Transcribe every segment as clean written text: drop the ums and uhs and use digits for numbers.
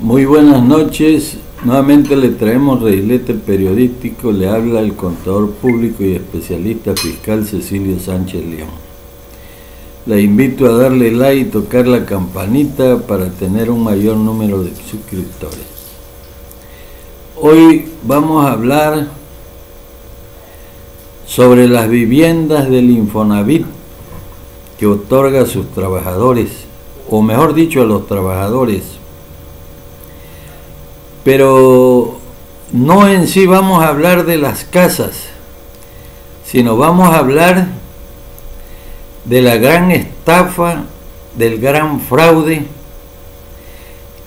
Muy buenas noches, nuevamente le traemos reguilete periodístico, le habla el contador público y especialista fiscal Cecilio Sánchez León. Le invito a darle like y tocar la campanita para tener un mayor número de suscriptores. Hoy vamos a hablar sobre las viviendas del Infonavit que otorga a sus trabajadores, o mejor dicho, a los trabajadores. Pero no en sí vamos a hablar de las casas, sino vamos a hablar de la gran estafa, del gran fraude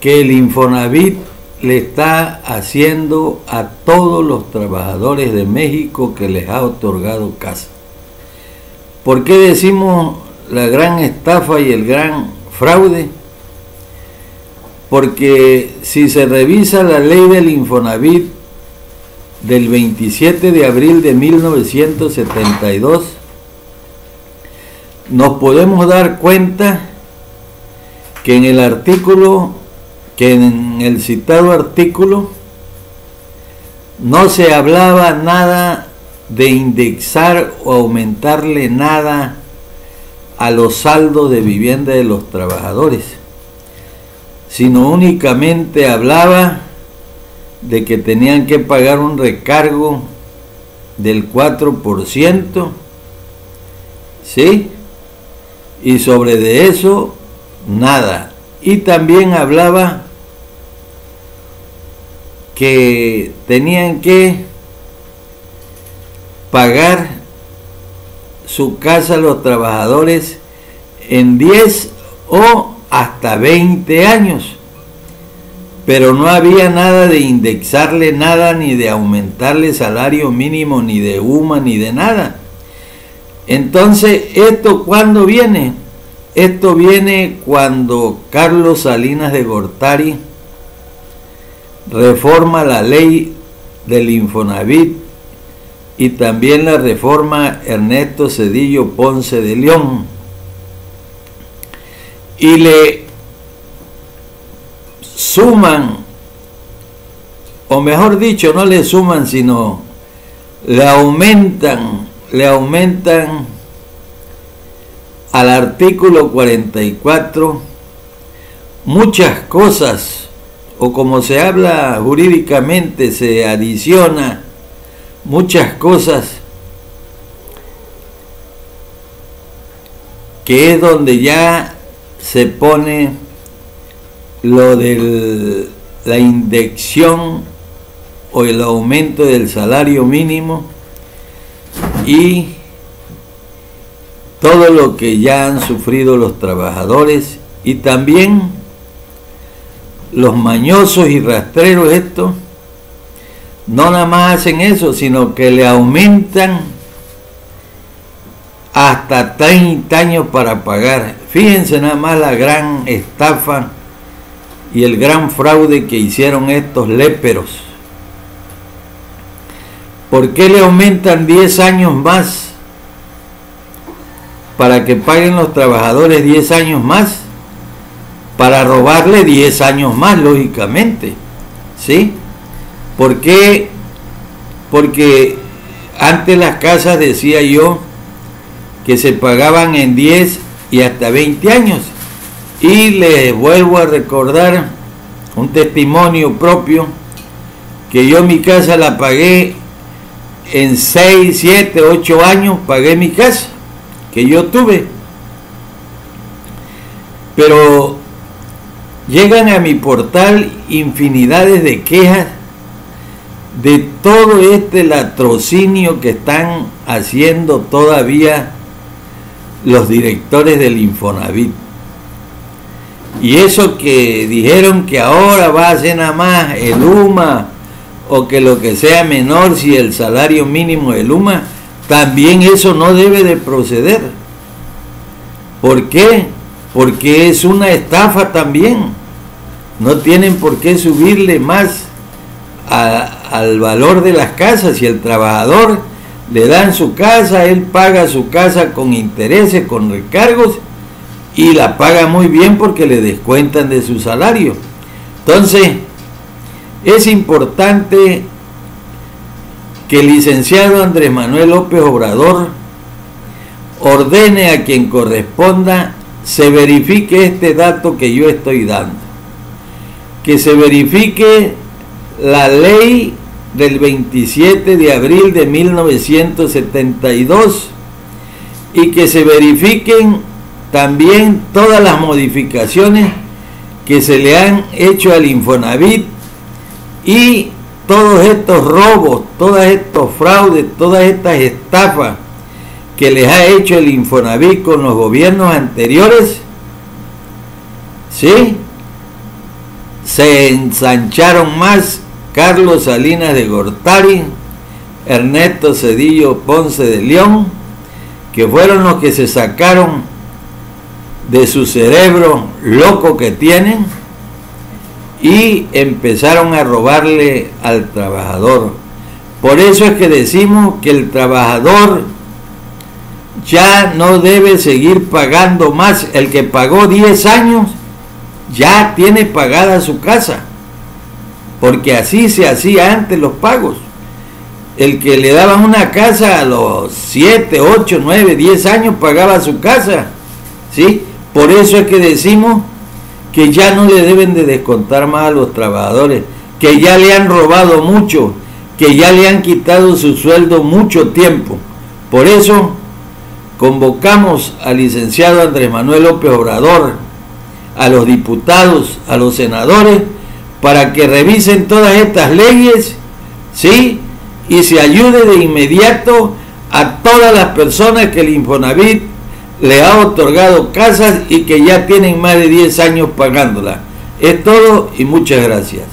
que el Infonavit le está haciendo a todos los trabajadores de México que les ha otorgado casa. ¿Por qué decimos la gran estafa y el gran fraude? Porque si se revisa la ley del Infonavit del 27 de abril de 1972, nos podemos dar cuenta que en el citado artículo no se hablaba nada de indexar o aumentarle nada a los saldos de vivienda de los trabajadores, sino únicamente hablaba de que tenían que pagar un recargo del 4%, ¿sí? Y sobre de eso, nada. Y también hablaba que tenían que pagar su casa a los trabajadores en 10 o hasta 20 años, pero no había nada de indexarle nada, ni de aumentarle salario mínimo, ni de UMA, ni de nada. Entonces, ¿esto cuándo viene? Esto viene cuando Carlos Salinas de Gortari reforma la ley del Infonavit y también la reforma Ernesto Zedillo Ponce de León, y le suman, o mejor dicho, no le suman, sino le aumentan al artículo 44 muchas cosas, o como se habla jurídicamente, se adiciona muchas cosas, que es donde ya se pone lo de la indexación o el aumento del salario mínimo y todo lo que ya han sufrido los trabajadores, y también los mañosos y rastreros estos no nada más hacen eso, sino que le aumentan hasta 30 años para pagar. Fíjense nada más la gran estafa y el gran fraude que hicieron estos léperos. ¿Por qué le aumentan 10 años más? Para que paguen los trabajadores 10 años más, para robarle 10 años más, lógicamente, ¿sí? ¿Por qué? Porque antes las casas, decía yo, que se pagaban en 10 y hasta 20 años. Y les vuelvo a recordar un testimonio propio, que yo mi casa la pagué en 6, 7, 8 años, pagué mi casa que yo tuve. Pero llegan a mi portal infinidades de quejas de todo este latrocinio que están haciendo todavía los directores del Infonavit. Y eso que dijeron que ahora va a ser nada más el UMA, o que lo que sea menor si el salario mínimo del UMA, también eso no debe de proceder. ¿Por qué? Porque es una estafa también. No tienen por qué subirle más al valor de las casas. Si el trabajador le dan su casa, él paga su casa con intereses, con recargos, y la paga muy bien porque le descuentan de su salario. Entonces, es importante que el licenciado Andrés Manuel López Obrador ordene a quien corresponda se verifique este dato que yo estoy dando, que se verifique la ley del 27 de abril de 1972 y que se verifiquen también todas las modificaciones que se le han hecho al Infonavit y todos estos robos, todos estos fraudes, todas estas estafas que les ha hecho el Infonavit con los gobiernos anteriores, ¿sí? Se ensancharon más Carlos Salinas de Gortari, Ernesto Zedillo Ponce de León, que fueron los que se sacaron de su cerebro loco que tienen y empezaron a robarle al trabajador. Por eso es que decimos que el trabajador ya no debe seguir pagando más. El que pagó 10 años ya tiene pagada su casa, porque así se hacía antes los pagos. El que le daban una casa a los 7, 8, 9, 10 años pagaba su casa, ¿sí? Por eso es que decimos que ya no le deben de descontar más a los trabajadores, que ya le han robado mucho, que ya le han quitado su sueldo mucho tiempo. Por eso convocamos al licenciado Andrés Manuel López Obrador, a los diputados, a los senadores, para que revisen todas estas leyes, ¿sí? Y se ayude de inmediato a todas las personas que el Infonavit le ha otorgado casas y que ya tienen más de 10 años pagándolas. Es todo y muchas gracias.